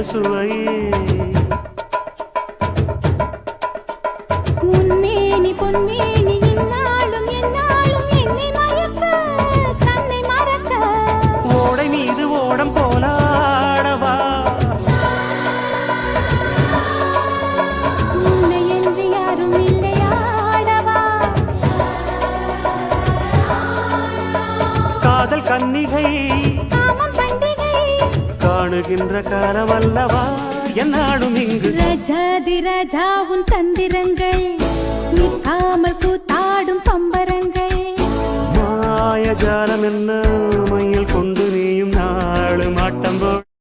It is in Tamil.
சுவையே உன்மேனி பொன்மேனி இந்நாளும் எந்நாளும் என்னை மயக்க தன்னை மறக்க ஓடை மீது ஓடம் போலாடவா உன்னை என்று யாரும் இல்லையாடவா காதல் கன்னிகை காமம் பண்டிகை காணுகின்ற காலமல்லவா என்னாடும் இங்கு ரஜாதி ராஜாவும் தந்திரங்கள் நிற்காமல் கூத்தாடும் பம்பரங்கள் மாயஜாலம் என்ன மையில் கொண்டு நீயும் நாளும் ஆட்டம் போல்